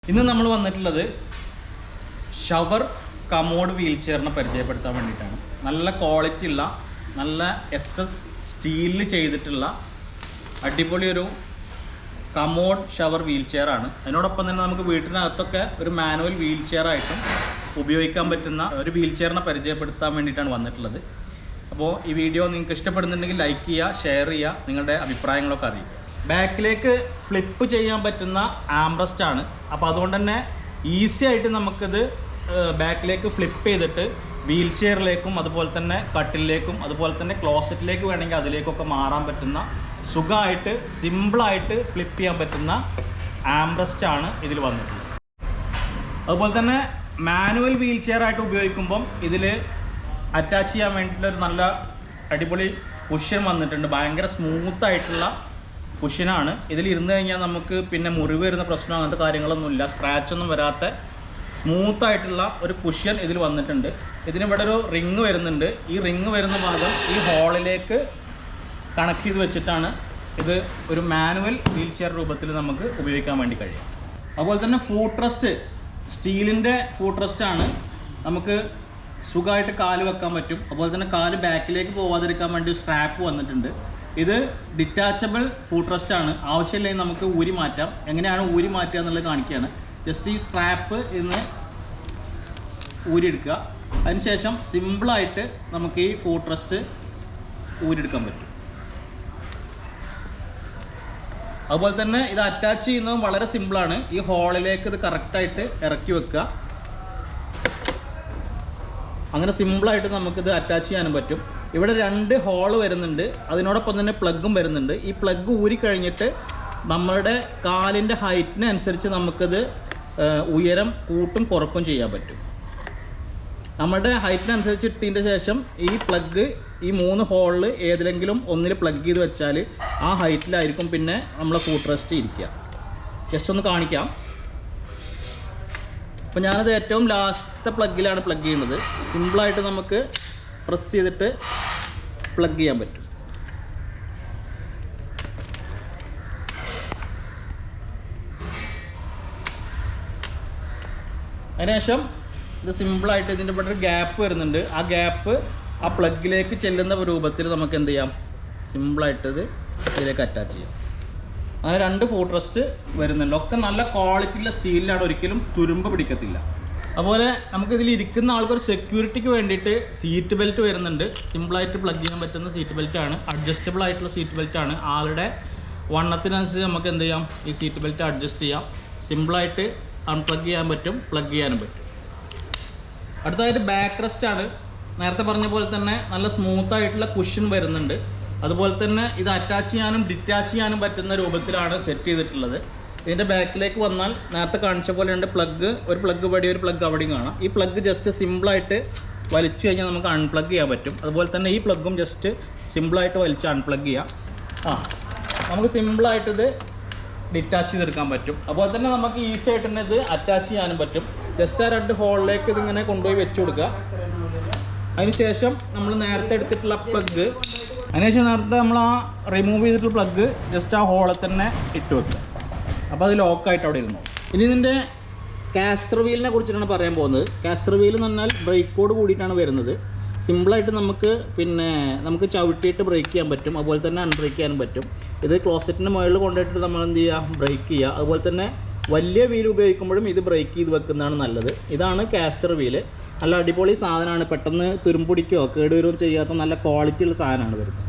ഇന്ന് നമ്മൾ വന്നിട്ടുള്ളത് ഷവർ കമോഡ് വീൽ ചെയറിനെ പരിചയപ്പെടുത്താൻ വേണ്ടിയിട്ടാണ്. നല്ല ക്വാളിറ്റി ഉള്ള നല്ല SS സ്റ്റീലിൽ ചെയ്തിട്ടുള്ള അടിപൊളി ഒരു കമോഡ് ഷവർ വീൽ ചെയറാണ്. അതിനോടൊപ്പം തന്നെ നമുക്ക് വീട്ടിനകത്തൊക്കെ ഒരു മാനുവൽ വീൽ ചെയറായിട്ടും ഉപയോഗിക്കാൻ പറ്റുന്ന ഒരു വീൽ ചെയറിനെ പരിചയപ്പെടുത്താൻ വേണ്ടിയിട്ടാണ് വന്നിട്ടുള്ളത്. അപ്പോൾ ഈ വീഡിയോ നിങ്ങൾക്ക് ഇഷ്ടപ്പെടുന്നുണ്ടെങ്കിൽ ലൈക്ക് ചെയ്യുക, ഷെയർ ചെയ്യുക, നിങ്ങളുടെ അഭിപ്രായങ്ങളൊക്കെ അറിയിക്കുക. ബാക്കിലേക്ക് ഫ്ലിപ്പ് ചെയ്യാൻ പറ്റുന്ന ആംറസ്റ്റ് ആണ്. അപ്പോൾ അതുകൊണ്ട് തന്നെ ഈസി ആയിട്ട് നമുക്കിത് ബാക്കിലേക്ക് ഫ്ലിപ്പ് ചെയ്തിട്ട് വീൽ ചെയറിലേക്കും അതുപോലെ തന്നെ കട്ടിലേക്കും അതുപോലെ തന്നെ ക്ലോസറ്റിലേക്ക് വേണമെങ്കിൽ അതിലേക്കൊക്കെ മാറാൻ പറ്റുന്ന സുഖമായിട്ട് സിമ്പിളായിട്ട് ഫ്ലിപ്പ് ചെയ്യാൻ പറ്റുന്ന ആംറസ്റ്റ് ആണ് ഇതിൽ വന്നിട്ടുള്ളത്. അതുപോലെ തന്നെ മാനുവൽ വീൽ ചെയർ ആയിട്ട് ഉപയോഗിക്കുമ്പം ഇതിൽ അറ്റാച്ച് ചെയ്യാൻ വേണ്ടിയിട്ടുള്ളൊരു നല്ല അടിപൊളി കുഷ്യൻ വന്നിട്ടുണ്ട്. ഭയങ്കര സ്മൂത്തായിട്ടുള്ള കുഷ്യനാണ്. ഇതിൽ ഇരുന്ന് കഴിഞ്ഞാൽ നമുക്ക് പിന്നെ മുറിവ് വരുന്ന പ്രശ്നം അങ്ങനത്തെ കാര്യങ്ങളൊന്നുമില്ല. സ്ക്രാച്ചൊന്നും വരാത്ത സ്മൂത്തായിട്ടുള്ള ഒരു കുഷ്യൻ ഇതിൽ വന്നിട്ടുണ്ട്. ഇതിനിവിടെ ഒരു റിങ് വരുന്നുണ്ട്. ഈ റിങ് വരുന്ന ഭാഗം ഈ ഹോളിലേക്ക് കണക്ട് ചെയ്ത് വെച്ചിട്ടാണ് ഇത് ഒരു മാനുവൽ വീൽ ചെയർ രൂപത്തിൽ നമുക്ക് ഉപയോഗിക്കാൻ വേണ്ടി കഴിയും. അതുപോലെ തന്നെ ഫൂട്ട് റെസ്റ്റ് സ്റ്റീലിൻ്റെ ഫൂട്ട് റെസ്റ്റാണ്. നമുക്ക് സുഖമായിട്ട് കാല് വെക്കാൻ പറ്റും. അതുപോലെ തന്നെ കാല് ബാക്കിലേക്ക് പോവാതിരിക്കാൻ വേണ്ടി സ്ട്രാപ്പ് വന്നിട്ടുണ്ട്. ഇത് ഡിറ്റാച്ചബിൾ ഫൂട്ട് റെസ്റ്റ് ആണ്. ആവശ്യമില്ലെങ്കിൽ നമുക്ക് ഊരി മാറ്റാം. എങ്ങനെയാണ് ഊരി മാറ്റുക എന്നുള്ളത് കാണിക്കുകയാണ്. ജസ്റ്റ് ഈ സ്ട്രാപ്പ് ഇന്ന് ഊരിയെടുക്കുക. അതിനുശേഷം സിമ്പിളായിട്ട് നമുക്ക് ഈ ഫൂട്ട് റെസ്റ്റ് ഊരിയെടുക്കാൻ പറ്റും. അതുപോലെ തന്നെ ഇത് അറ്റാച്ച് ചെയ്യുന്നതും വളരെ സിമ്പിളാണ്. ഈ ഹോളിലേക്ക് ഇത് കറക്റ്റായിട്ട് ഇറക്കി വെക്കുക. അങ്ങനെ സിമ്പിളായിട്ട് നമുക്കിത് അറ്റാച്ച് ചെയ്യാനും പറ്റും. ഇവിടെ 2 ഹോള് വരുന്നുണ്ട്. അതിനോടൊപ്പം തന്നെ പ്ലഗും വരുന്നുണ്ട്. ഈ പ്ലഗ് ഊരി കഴിഞ്ഞിട്ട് നമ്മുടെ കാലിൻ്റെ ഹൈറ്റിനനുസരിച്ച് നമുക്കിത് ഉയരം കൂട്ടും കുറക്കും ചെയ്യാൻ പറ്റും. നമ്മുടെ ഹൈറ്റിനനുസരിച്ച് ഇട്ടതിൻ്റെ ശേഷം ഈ പ്ലഗ് ഈ 3 ഹോളിൽ ഏതിലെങ്കിലും ഒന്നിൽ പ്ലഗ് ചെയ്ത് വെച്ചാൽ ആ ഹൈറ്റിലായിരിക്കും പിന്നെ നമ്മളെ ഫൂട്ട് റെസ്റ്റ് ഇരിക്കുക. ജസ്റ്റ് ഒന്ന് കാണിക്കാം. അപ്പോൾ ഞാനത് ഏറ്റവും ലാസ്റ്റത്തെ പ്ലഗിലാണ് പ്ലഗ് ചെയ്യുന്നത്. സിമ്പിളായിട്ട് നമുക്ക് പ്രസ് ചെയ്തിട്ട് പ്ലഗ് ചെയ്യാൻ പറ്റും. അതിനുശേഷം ഇത് സിമ്പിളായിട്ട് ഇതിൻ്റെ ഇവിടെ ഒരു ഗ്യാപ്പ് വരുന്നുണ്ട്. ആ ഗ്യാപ്പ് ആ പ്ലഗിലേക്ക് ചെല്ലുന്ന രൂപത്തിൽ നമുക്ക് എന്ത് ചെയ്യാം, സിമ്പിളായിട്ട് ഇത് ഇതിലേക്ക് അറ്റാച്ച് ചെയ്യാം. അങ്ങനെ 2 ഫൂട്ട് റെസ്റ്റ് വരുന്നുണ്ട്. ഒക്കെ നല്ല ക്വാളിറ്റിയുള്ള സ്റ്റീലിലാണ്, ഒരിക്കലും തുരുമ്പ് പിടിക്കത്തില്ല. അതുപോലെ നമുക്കിതിൽ ഇരിക്കുന്ന ആൾക്കൊരു സെക്യൂരിറ്റിക്ക് വേണ്ടിയിട്ട് സീറ്റ് ബെൽറ്റ് വരുന്നുണ്ട്. സിമ്പിളായിട്ട് പ്ലഗ് ചെയ്യാൻ പറ്റുന്ന സീറ്റ് ബെൽറ്റാണ്. അഡ്ജസ്റ്റബിൾ ആയിട്ടുള്ള സീറ്റ് ബെൽറ്റാണ്. ആളുടെ വണ്ണത്തിനനുസരിച്ച് നമുക്ക് എന്ത് ചെയ്യാം, ഈ സീറ്റ് ബെൽറ്റ് അഡ്ജസ്റ്റ് ചെയ്യാം. സിമ്പിളായിട്ട് അൺപ്ലഗ് ചെയ്യാൻ പറ്റും, പ്ലഗ് ചെയ്യാനും പറ്റും. അടുത്തതായിട്ട് ബാക്ക് റെസ്റ്റ് ആണ്. നേരത്തെ പറഞ്ഞ പോലെ തന്നെ നല്ല സ്മൂത്തായിട്ടുള്ള കുഷൻ വരുന്നുണ്ട്. അതുപോലെ തന്നെ ഇത് അറ്റാച്ച് ചെയ്യാനും ഡിറ്റാച്ച് ചെയ്യാനും പറ്റുന്ന രൂപത്തിലാണ് സെറ്റ് ചെയ്തിട്ടുള്ളത്. ഇതിൻ്റെ ബാക്കിലേക്ക് വന്നാൽ നേരത്തെ കാണിച്ച പോലെ ഉണ്ട് പ്ലഗ്, ഒരു പ്ലഗ് ഇവിടെ ഒരു പ്ലഗ് അവിടെയും കാണാം. ഈ പ്ലഗ് ജസ്റ്റ് സിമ്പിളായിട്ട് വലിച്ചു കഴിഞ്ഞാൽ നമുക്ക് അൺപ്ലഗ് ചെയ്യാൻ പറ്റും. അതുപോലെ തന്നെ ഈ പ്ലഗും ജസ്റ്റ് സിമ്പിളായിട്ട് വലിച്ച് അൺപ്ലഗ് ചെയ്യാം. നമുക്ക് സിമ്പിളായിട്ട് ഇത് ഡിറ്റാച്ച് ചെയ്തെടുക്കാൻ പറ്റും. അതുപോലെ തന്നെ നമുക്ക് ഈസി ആയിട്ട് തന്നെ ഇത് അറ്റാച്ച് ചെയ്യാനും പറ്റും. ജസ്റ്റ് ആ 2 ഹോളിലേക്ക് ഇതിങ്ങനെ കൊണ്ടുപോയി വെച്ച് കൊടുക്കുക. അതിനുശേഷം നമ്മൾ നേരത്തെ എടുത്തിട്ടുള്ള പ്ലഗ്, അതിനുശേഷം നേരത്തെ നമ്മൾ ആ റിമൂവ് ചെയ്തിട്ടുള്ള പ്ലഗ് ജസ്റ്റ് ആ ഹോളിൽ തന്നെ ഇട്ട് വെക്കുക. അപ്പോൾ അത് ലോക്കായിട്ട് അവിടെ ഇരുന്നു. ഇനി ഇതിൻ്റെ കാസ്റ്റർ വീലിനെ കുറിച്ചിട്ടാണ് പറയാൻ പോകുന്നത്. കാസ്റ്റർ വീൽ എന്ന് പറഞ്ഞാൽ ബ്രേക്കോട് കൂടിയിട്ടാണ് വരുന്നത്. സിമ്പിളായിട്ട് നമുക്ക് ചവിട്ടിയിട്ട് ബ്രേക്ക് ചെയ്യാൻ പറ്റും. അതുപോലെ തന്നെ അൺബ്രേക്ക് ചെയ്യാനും പറ്റും. ഇത് ക്ലോസറ്റിൻ്റെ മുകളിൽ കൊണ്ടുപോയിട്ട് നമ്മൾ എന്ത് ചെയ്യുക, ബ്രേക്ക് ചെയ്യുക. അതുപോലെ തന്നെ വലിയ വീൽ ഉപയോഗിക്കുമ്പോഴും ഇത് ബ്രേക്ക് ചെയ്ത് വെക്കുന്നതാണ് നല്ലത്. ഇതാണ് കാസ്റ്റർ വീല്. നല്ല അടിപൊളി സാധനമാണ്. പെട്ടെന്ന് തുരുമ്പൊടിക്കുകയോ കേടുവരുകയോ ചെയ്യാത്ത നല്ല ക്വാളിറ്റി ഉള്ള സാധനമാണ് വരുന്നത്.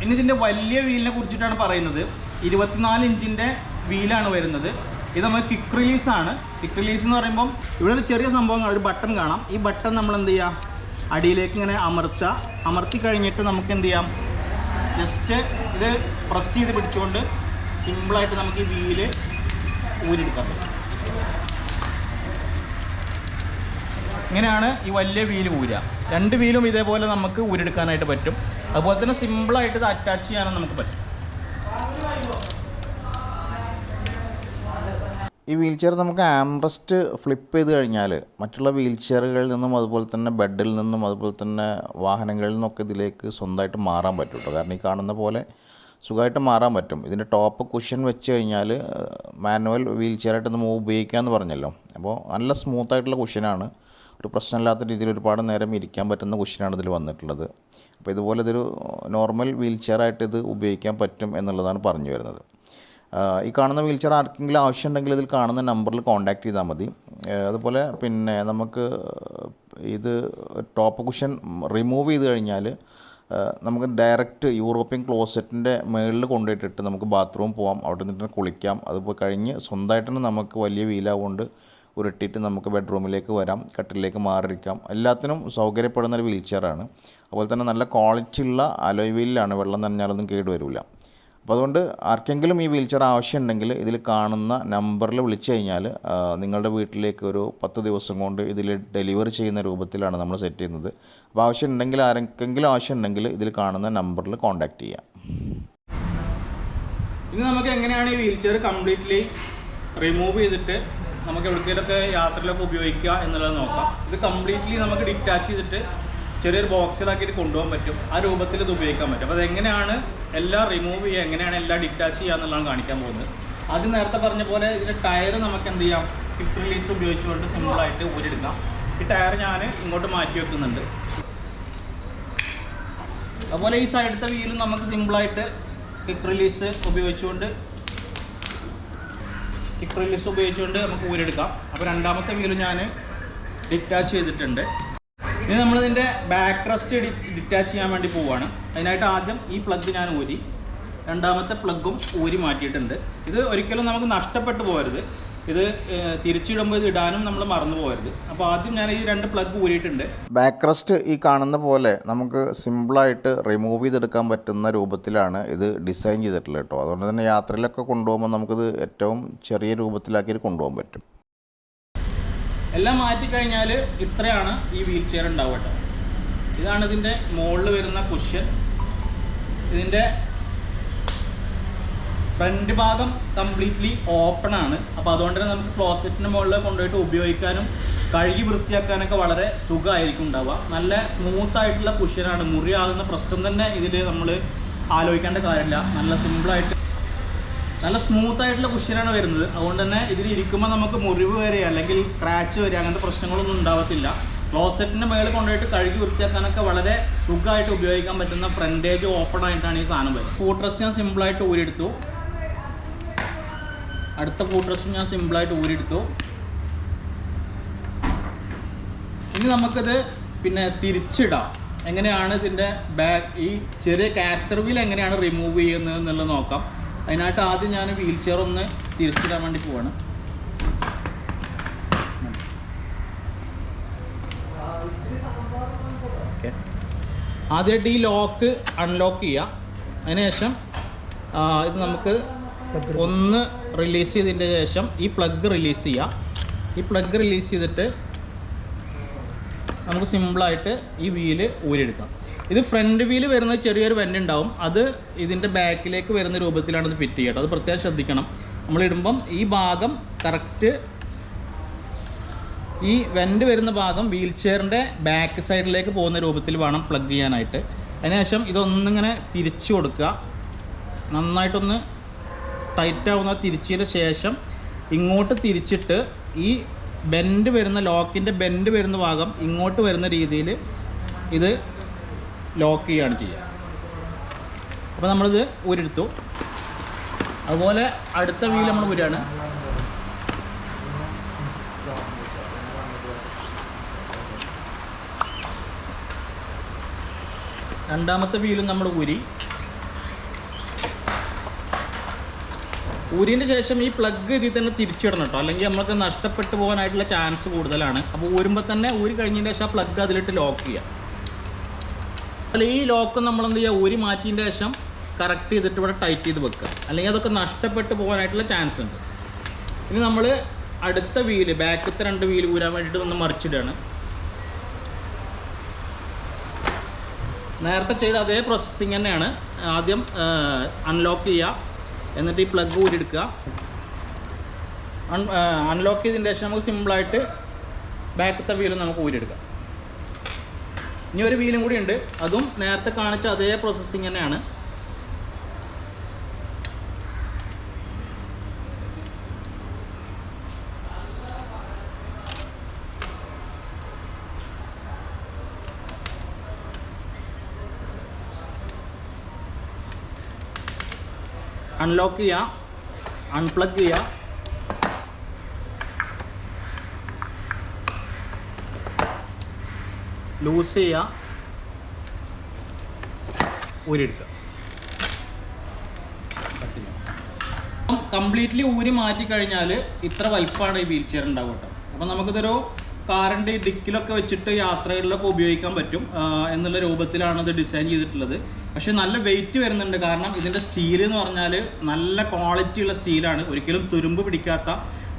ഇനി ഇതിൻ്റെ വലിയ വീലിനെ കുറിച്ചിട്ടാണ് പറയുന്നത്. 24 ഇഞ്ചിൻ്റെ വീലാണ് വരുന്നത്. ഇത് നമ്മൾ കിക്ക് റിലീസാണ്. കിക്ക് റിലീസ് എന്ന് പറയുമ്പം ഇവിടെ ഒരു ചെറിയ സംഭവം, ഒരു ബട്ടൺ കാണാം. ഈ ബട്ടൺ നമ്മൾ എന്ത് ചെയ്യുക, അടിയിലേക്ക് ഇങ്ങനെ അമർത്തി കഴിഞ്ഞിട്ട് നമുക്ക് എന്ത് ചെയ്യാം, ജസ്റ്റ് ഇത് പ്രസ് ചെയ്ത് പിടിച്ചുകൊണ്ട് സിമ്പിളായിട്ട് നമുക്ക് ഈ വീല് ഊരിയെടുക്കാൻ പറ്റും. ഇങ്ങനെയാണ് ഈ വലിയ വീല് ഊരുക. 2 വീലും ഇതേപോലെ നമുക്ക് ഊരിയെടുക്കാനായിട്ട് പറ്റും. അതുപോലെ തന്നെ സിമ്പിളായിട്ട് ഇത് അറ്റാച്ച് ചെയ്യാനും നമുക്ക് പറ്റും. ഈ വീൽ ചെയർ നമുക്ക് ആംറസ്റ്റ് ഫ്ലിപ്പ് ചെയ്ത് കഴിഞ്ഞാൽ മറ്റുള്ള വീൽ ചെയറുകളിൽ നിന്നും അതുപോലെ തന്നെ ബെഡിൽ നിന്നും അതുപോലെ തന്നെ വാഹനങ്ങളിൽ നിന്നൊക്കെ ഇതിലേക്ക് സ്വന്തമായിട്ട് മാറാൻ പറ്റും കേട്ടോ. കാരണം ഈ കാണുന്ന പോലെ സുഖമായിട്ട് മാറാൻ പറ്റും. ഇതിൻ്റെ ടോപ്പ് കുഷൻ വെച്ച് കഴിഞ്ഞാൽ മാനുവൽ വീൽ ചെയറായിട്ട് നമ്മൾ ഉപയോഗിക്കാമെന്ന് പറഞ്ഞല്ലോ. അപ്പോൾ നല്ല സ്മൂത്തായിട്ടുള്ള കുഷനാണ്. ഒരു പ്രശ്നമില്ലാത്ത രീതിയിൽ ഒരുപാട് നേരം ഇരിക്കാൻ പറ്റുന്ന കുഷനാണ് ഇതിൽ വന്നിട്ടുള്ളത്. അപ്പോൾ ഇതുപോലെ ഇതൊരു നോർമൽ വീൽ ചെയറായിട്ട് ഇത് ഉപയോഗിക്കാൻ പറ്റും എന്നുള്ളതാണ് പറഞ്ഞു വരുന്നത്. ഈ കാണുന്ന വീൽ ചെയർ ആർക്കെങ്കിലും ആവശ്യമുണ്ടെങ്കിൽ ഇതിൽ കാണുന്ന നമ്പറിൽ കോൺടാക്റ്റ് ചെയ്താൽ മതി. അതുപോലെ പിന്നെ നമുക്ക് ഇത് ടോപ്പ് കുഷൻ റിമൂവ് ചെയ്ത് കഴിഞ്ഞാൽ നമുക്ക് ഡയറക്റ്റ് യൂറോപ്യൻ ക്ലോസറ്റിൻ്റെ മുകളിൽ കൊണ്ടുപോയിട്ടിട്ട് നമുക്ക് ബാത്റൂം പോകാം, അവിടെ നിന്നിട്ട് കുളിക്കാം. അതുപോലെ കഴിഞ്ഞ് സ്വന്തമായിട്ട് തന്നെ നമുക്ക് വലിയ വീലാവുകൊണ്ട് ഉരുട്ടിയിട്ട് നമുക്ക് ബെഡ്റൂമിലേക്ക് വരാം, കട്ടിലേക്ക് മാറിയിരിക്കാം. എല്ലാത്തിനും സൗകര്യപ്പെടുന്ന ഒരു വീൽ ചെയറാണ്. അതുപോലെ തന്നെ നല്ല ക്വാളിറ്റി ഉള്ള അലോയ് വീലിലാണ്, വെള്ളം നനഞ്ഞാലൊന്നും കേടുവരില്ല. അപ്പോൾ അതുകൊണ്ട് ആർക്കെങ്കിലും ഈ വീൽ ചെയർ ആവശ്യമുണ്ടെങ്കിൽ ഇതിൽ കാണുന്ന നമ്പറിൽ വിളിച്ചു കഴിഞ്ഞാൽ നിങ്ങളുടെ വീട്ടിലേക്ക് ഒരു 10 ദിവസം കൊണ്ട് ഇതിൽ ഡെലിവറി ചെയ്യുന്ന രൂപത്തിലാണ് നമ്മൾ സെറ്റ് ചെയ്യുന്നത്. അപ്പോൾ ആവശ്യമുണ്ടെങ്കിൽ ആർക്കെങ്കിലും ആവശ്യമുണ്ടെങ്കിൽ ഇതിൽ കാണുന്ന നമ്പറിൽ കോൺടാക്റ്റ് ചെയ്യാം. ഇനി നമുക്ക് എങ്ങനെയാണ് ഈ വീൽ ചെയർ കംപ്ലീറ്റ്ലി റിമൂവ് ചെയ്തിട്ട് നമുക്ക് എവിടേക്കെങ്കിലൊക്കെ യാത്രയിലൊക്കെ ഉപയോഗിക്കുക എന്നുള്ളത് നോക്കാം. ഇത് കംപ്ലീറ്റ്ലി നമുക്ക് ഡിറ്റാച്ച് ചെയ്തിട്ട് ചെറിയൊരു ബോക്സിലാക്കിയിട്ട് കൊണ്ടുപോകാൻ പറ്റും. ആ രൂപത്തിൽ ഇത് ഉപയോഗിക്കാൻ പറ്റും. അപ്പോൾ അതെങ്ങനെയാണ് എല്ലാം റിമൂവ് ചെയ്യുക, എങ്ങനെയാണ് എല്ലാം ഡിറ്റാച്ച് ചെയ്യുക എന്നുള്ളതാണ് കാണിക്കാൻ പോകുന്നത്. ആദ്യം നേരത്തെ പറഞ്ഞ പോലെ ഇതിൻ്റെ ടയർ നമുക്ക് എന്ത് ചെയ്യാം, ക്വിക്ക് റിലീസ് ഉപയോഗിച്ചുകൊണ്ട് സിമ്പിളായിട്ട് ഊരിയെടുക്കാം. ഈ ടയർ ഞാൻ ഇങ്ങോട്ട് മാറ്റി വെക്കുന്നുണ്ട്. അതുപോലെ ഈ സൈഡത്തെ വീലും നമുക്ക് സിമ്പിളായിട്ട് ക്വിക്ക് റിലീസ് ഉപയോഗിച്ചുകൊണ്ട് നമുക്ക് ഊരിയെടുക്കാം. അപ്പോൾ രണ്ടാമത്തെ വീലും ഞാൻ ഡിറ്റാച്ച് ചെയ്തിട്ടുണ്ട്. ഇനി നമ്മളിതിൻ്റെ ബാക്ക് റെസ്റ്റ് ഡിറ്റാച്ച് ചെയ്യാൻ വേണ്ടി പോവുകയാണ്. അതിനായിട്ട് ആദ്യം ഈ പ്ലഗ് ഞാൻ ഊരി, രണ്ടാമത്തെ പ്ലഗും ഊരി മാറ്റിയിട്ടുണ്ട്. ഇത് ഒരിക്കലും നമുക്ക് നഷ്ടപ്പെട്ടു പോകരുത്. ഇത് തിരിച്ചിടുമ്പോൾ ഇത് ഇടാനും നമ്മൾ മറന്നു പോകരുത്. അപ്പോൾ ആദ്യം ഞാൻ ഈ 2 പ്ലഗ് ഊരിയിട്ടുണ്ട്. ബാക്ക് റെസ്റ്റ് ഈ കാണുന്ന പോലെ നമുക്ക് സിമ്പിളായിട്ട് റിമൂവ് ചെയ്തെടുക്കാൻ പറ്റുന്ന രൂപത്തിലാണ് ഇത് ഡിസൈൻ ചെയ്തിട്ടുള്ളത് കേട്ടോ. അതുകൊണ്ട് തന്നെ യാത്രയിലൊക്കെ കൊണ്ടുപോകുമ്പോൾ നമുക്കിത് ഏറ്റവും ചെറിയ രൂപത്തിലാക്കിയിട്ട് കൊണ്ടുപോകാൻ പറ്റും. എല്ലാം മാറ്റിക്കഴിഞ്ഞാൽ ഇത്രയാണ് ഈ വീൽ ചെയർ ഉണ്ടാവുക കേട്ടോ. ഇതാണ് ഇതിൻ്റെ മുകളിൽ വരുന്ന കുഷ്യൻ. ഇതിൻ്റെ ഫ്രണ്ട് ഭാഗം കംപ്ലീറ്റ്ലി ഓപ്പൺ ആണ്. അപ്പോൾ അതുകൊണ്ട് തന്നെ നമുക്ക് ക്ലോസറ്റിൻ്റെ മുകളിൽ കൊണ്ടുപോയിട്ട് ഉപയോഗിക്കാനും കഴുകി വൃത്തിയാക്കാനൊക്കെ വളരെ സുഖമായിരിക്കും ഉണ്ടാവുക. നല്ല സ്മൂത്തായിട്ടുള്ള കുഷ്യനാണ്. മുറിയാകുന്ന പ്രശ്നം തന്നെ ഇതിൽ നമ്മൾ ആലോചിക്കേണ്ട കാര്യമില്ല. നല്ല സിമ്പിളായിട്ട് നല്ല സ്മൂത്തായിട്ടുള്ള കുഷ്യനാണ് വരുന്നത്. അതുകൊണ്ട് തന്നെ ഇതിൽ ഇരിക്കുമ്പോൾ നമുക്ക് മുറിവ് വരെ അല്ലെങ്കിൽ സ്ക്രാച്ച് വരെ അങ്ങനത്തെ പ്രശ്നങ്ങളൊന്നും ഉണ്ടാവത്തില്ല. ക്ലോസറ്റിൻ്റെ മേളിൽ കൊണ്ടുപോയിട്ട് കഴുകി വൃത്തിയാക്കാനൊക്കെ വളരെ സുഖമായിട്ട് ഉപയോഗിക്കാൻ പറ്റുന്ന ഫ്രണ്ടേജ് ഓപ്പൺ ആയിട്ടാണ് ഈ സാധനം വരുന്നത്. ഫൂട്ട് റെസ്റ്റ് ഞാൻ സിമ്പിളായിട്ട് ഊരിയെടുത്തു. അടുത്ത ഫൂട്ട് റെസ്റ്റ് ഞാൻ സിമ്പിളായിട്ട് ഊരിയെടുത്തു. ഇനി നമുക്കിത് പിന്നെ തിരിച്ചിടാം. എങ്ങനെയാണ് ഇതിൻ്റെ ബാക്ക് ഈ ചെറിയ കാസ്റ്റർ വീൽ എങ്ങനെയാണ് റിമൂവ് ചെയ്യുന്നത് എന്നുള്ളത് നോക്കാം. അതിനായിട്ട് ആദ്യം ഞാൻ വീൽ ചെയർ ഒന്ന് തിരിച്ചിടാൻ വേണ്ടി പോവാണ്. ഓക്കെ, ആദ്യമായിട്ട് ഈ ലോക്ക് അൺലോക്ക് ചെയ്യുക. അതിനുശേഷം ഇത് നമുക്ക് ഒന്ന് റിലീസ് ചെയ്തതിൻ്റെ ശേഷം ഈ പ്ലഗ് റിലീസ് ചെയ്യുക. ഈ പ്ലഗ് റിലീസ് ചെയ്തിട്ട് നമുക്ക് സിമ്പിളായിട്ട് ഈ വീല് ഊരിയെടുക്കാം. ഇത് ഫ്രണ്ട് വീല് വരുന്ന ചെറിയൊരു വെൻ്റ് ഉണ്ടാവും. അത് ഇതിൻ്റെ ബാക്കിലേക്ക് വരുന്ന രൂപത്തിലാണ് ഇത് ഫിറ്റ് ചെയ്യുക. അത് പ്രത്യേകം ശ്രദ്ധിക്കണം. നമ്മളിടുമ്പം ഈ ഭാഗം കറക്റ്റ് ഈ വെൻ്റ് വരുന്ന ഭാഗം വീൽ ചെയറിൻ്റെ ബാക്ക് സൈഡിലേക്ക് പോകുന്ന രൂപത്തിൽ വേണം പ്ലഗ് ചെയ്യാനായിട്ട്. അതിനുശേഷം ഇതൊന്നിങ്ങനെ തിരിച്ചു കൊടുക്കുക. നന്നായിട്ടൊന്ന് ടൈറ്റാവുന്ന തിരിച്ചതിന് ശേഷം ഇങ്ങോട്ട് തിരിച്ചിട്ട് ഈ ബെൻഡ് വരുന്ന ലോക്കിൻ്റെ ബെൻഡ് വരുന്ന ഭാഗം ഇങ്ങോട്ട് വരുന്ന രീതിയിൽ ഇത് ലോക്ക് ചെയ്യുകയാണ് ചെയ്യുക. അപ്പോൾ നമ്മളിത് ഊരെടുത്തു. അതുപോലെ അടുത്ത വീൽ നമ്മൾ ഊരാണ്. രണ്ടാമത്തെ വീലും നമ്മൾ ഊരിൻ്റെ ശേഷം ഈ പ്ലഗ് ഇതിൽ തന്നെ തിരിച്ചിടണം കേട്ടോ. അല്ലെങ്കിൽ നമുക്ക് നഷ്ടപ്പെട്ടു പോകാനായിട്ടുള്ള ചാൻസ് കൂടുതലാണ്. അപ്പോൾ ഊരുമ്പോൾ തന്നെ ഊരി കഴിഞ്ഞതിൻ്റെ ശേഷം ആ പ്ലഗ് അതിലിട്ട് ലോക്ക് ചെയ്യാം. ഈ ലോക്ക് നമ്മൾ എന്ത് ചെയ്യുക, ഊരി മാറ്റിയതിൻ്റെ ശേഷം കറക്റ്റ് ചെയ്തിട്ട് ഇവിടെ ടൈറ്റ് ചെയ്ത് വെക്കുക. അല്ലെങ്കിൽ അതൊക്കെ നഷ്ടപ്പെട്ടു പോകാനായിട്ടുള്ള ചാൻസ് ഉണ്ട്. ഇനി നമ്മൾ അടുത്ത വീല് ബാക്കത്തെ 2 വീല് ഊരാൻ വേണ്ടിയിട്ട് ഒന്ന് മറിച്ചിടുകയാണ്. നേരത്തെ ചെയ്ത അതേ പ്രോസസ്സിങ് തന്നെയാണ്. ആദ്യം അൺലോക്ക് ചെയ്യുക, എന്നിട്ട് ഈ പ്ലഗ് ഊരിയെടുക്കുക. അൺലോക്ക് ചെയ്തതിന് ശേഷം നമുക്ക് സിമ്പിളായിട്ട് ബാക്കത്തെ വീലും നമുക്ക് ഊരിയെടുക്കാം. ഇനി ഒരു വീലും കൂടി ഉണ്ട്. അതും നേരത്തെ കാണിച്ച അതേ പ്രോസസ്സിങ് തന്നെയാണ്. അൺലോക്ക് ചെയ്യുക, അൺപ്ലഗ് ചെയ്യുക, ലൂസ് ചെയ്യുക, ഊരിയെടുക്കുക. കംപ്ലീറ്റ്ലി ഊരി മാറ്റി കഴിഞ്ഞാൽ ഇത്ര വലിപ്പമാണ് ഈ വീൽ ചെയർ ഉണ്ടാവും കേട്ടോ. അപ്പോൾ നമുക്കിതൊരു കാറിൻ്റെ ഡിക്കിലൊക്കെ വെച്ചിട്ട് യാത്രകളിലൊക്കെ ഉപയോഗിക്കാൻ പറ്റും എന്നുള്ള രൂപത്തിലാണ് ഇത് ഡിസൈൻ ചെയ്തിട്ടുള്ളത്. പക്ഷേ നല്ല വെയിറ്റ് വരുന്നുണ്ട്, കാരണം ഇതിൻ്റെ സ്റ്റീൽ എന്ന് പറഞ്ഞാൽ നല്ല ക്വാളിറ്റി ഉള്ള സ്റ്റീലാണ്. ഒരിക്കലും തുരുമ്പ് പിടിക്കാത്ത,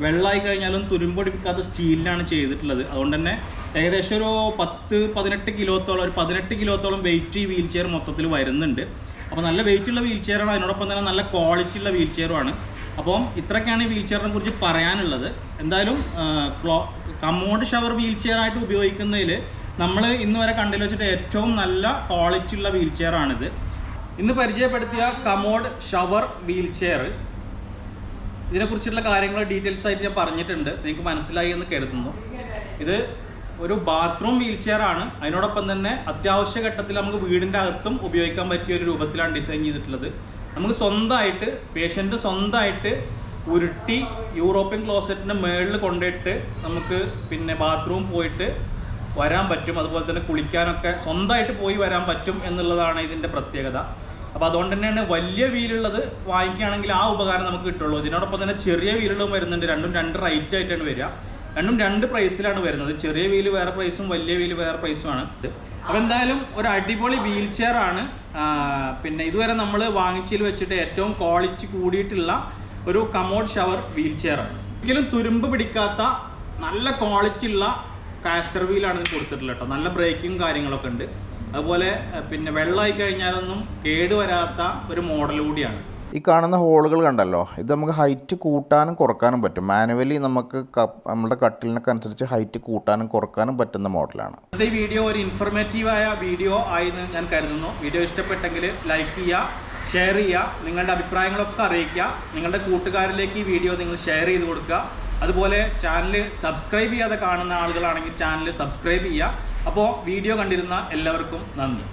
വെള്ളമായി കഴിഞ്ഞാലും തുരുമ്പ് പിടിക്കാത്ത സ്റ്റീലിലാണ് ചെയ്തിട്ടുള്ളത്. അതുകൊണ്ട് തന്നെ ഏകദേശം ഒരു 10-18 കിലോത്തോളം, ഒരു 18 കിലോത്തോളം വെയിറ്റ് ഈ വീൽ ചെയർ മൊത്തത്തിൽ വരുന്നുണ്ട്. അപ്പോൾ നല്ല വെയിറ്റ് ഉള്ള വീൽ ചെയറാണ്, അതിനോടൊപ്പം തന്നെ നല്ല ക്വാളിറ്റി ഉള്ള വീൽ ചെയറുമാണ്. അപ്പം ഇത്രയൊക്കെയാണ് ഈ വീൽ ചെയറിനെ കുറിച്ച് പറയാനുള്ളത്. എന്തായാലും കമോഡ് ഷവർ വീൽ ചെയർ ആയിട്ട് ഉപയോഗിക്കുന്നതിൽ നമ്മൾ ഇന്ന് വരെ കണ്ടതിൽ വെച്ചിട്ട് ഏറ്റവും നല്ല ക്വാളിറ്റി ഉള്ള വീൽ ചെയറാണിത്. ഇന്ന് പരിചയപ്പെടുത്തിയ കമോഡ് ഷവർ വീൽ ചെയർ, ഇതിനെക്കുറിച്ചുള്ള കാര്യങ്ങൾ ഡീറ്റെയിൽസ് ആയിട്ട് ഞാൻ പറഞ്ഞിട്ടുണ്ട്, നിങ്ങൾക്ക് മനസ്സിലായി എന്ന് കരുതുന്നു. ഇത് ഒരു ബാത്റൂം വീൽ ചെയറാണ്. അതിനോടൊപ്പം തന്നെ അത്യാവശ്യ ഘട്ടത്തിൽ നമുക്ക് വീടിൻ്റെ അകത്തും ഉപയോഗിക്കാൻ പറ്റിയ ഒരു രൂപത്തിലാണ് ഡിസൈൻ ചെയ്തിട്ടുള്ളത്. നമുക്ക് സ്വന്തമായിട്ട്, പേഷ്യൻ്റ് സ്വന്തമായിട്ട് ഉരുട്ടി യൂറോപ്യൻ ക്ലോസറ്റിൻ്റെ മുകളിൽ കൊണ്ടിട്ട് നമുക്ക് പിന്നെ ബാത്റൂം പോയിട്ട് വരാൻ പറ്റും. അതുപോലെ തന്നെ കുളിക്കാനൊക്കെ സ്വന്തമായിട്ട് പോയി വരാൻ പറ്റും എന്നുള്ളതാണ് ഇതിൻ്റെ പ്രത്യേകത. അപ്പോൾ അതുകൊണ്ട് തന്നെയാണ് വലിയ വീലുള്ളത് വാങ്ങിക്കുകയാണെങ്കിൽ ആ ഉപകാരം നമുക്ക് കിട്ടുള്ളൂ. ഇതിനോടൊപ്പം തന്നെ ചെറിയ വീലുകളും വരുന്നുണ്ട്. രണ്ടും 2 റേറ്റ് ആയിട്ടാണ് വരിക. രണ്ടും 2 പ്രൈസിലാണ് വരുന്നത്. ചെറിയ വീല് വേറെ പ്രൈസും വലിയ വീല് വേറെ പ്രൈസുമാണ്. അപ്പോൾ എന്തായാലും ഒരു അടിപൊളി വീൽ ചെയർ ആണ്. പിന്നെ ഇതുവരെ നമ്മൾ വാങ്ങിച്ചതിൽ വെച്ചിട്ട് ഏറ്റവും ക്വാളിറ്റി കൂടിയിട്ടുള്ള ഒരു കമോഡ് ഷവർ വീൽ ചെയർ ആണ്. ഒരിക്കലും തുരുമ്പ് പിടിക്കാത്ത നല്ല ക്വാളിറ്റി ഉള്ള കാസ്റ്റർ വീലാണ് ഇത് കൊടുത്തിട്ടുള്ളത് കേട്ടോ. നല്ല ബ്രേക്കിങ് കാര്യങ്ങളൊക്കെ ഉണ്ട്. അതുപോലെ പിന്നെ വെള്ളമായി കഴിഞ്ഞാലൊന്നും കേടുവരാത്ത ഒരു മോഡൽ കൂടിയാണ്. ഈ കാണുന്ന ഹോളുകൾ കണ്ടല്ലോ, ഇത് നമുക്ക് ഹൈറ്റ് കൂട്ടാനും കുറക്കാനും പറ്റും. മാനുവലി നമുക്ക് നമ്മുടെ കട്ടിലിനൊക്കെ അനുസരിച്ച് ഹൈറ്റ് കൂട്ടാനും കുറക്കാനും പറ്റുന്ന മോഡലാണ്. ഈ വീഡിയോ ഒരു ഇൻഫർമേറ്റീവായ വീഡിയോ ആയെന്ന് ഞാൻ കരുതുന്നു. വീഡിയോ ഇഷ്ടപ്പെട്ടെങ്കിൽ ലൈക്ക് ചെയ്യുക, ഷെയർ ചെയ്യുക, നിങ്ങളുടെ അഭിപ്രായങ്ങളൊക്കെ അറിയിക്കുക. നിങ്ങളുടെ കൂട്ടുകാരിലേക്ക് ഈ വീഡിയോ നിങ്ങൾ ഷെയർ ചെയ്ത് കൊടുക്കുക. അതുപോലെ ചാനൽ സബ്സ്ക്രൈബ് ചെയ്യാതെ കാണുന്ന ആളുകളാണെങ്കിൽ ചാനൽ സബ്സ്ക്രൈബ് ചെയ്യുക. അപ്പോൾ വീഡിയോ കണ്ടിരുന്ന എല്ലാവർക്കും നന്ദി.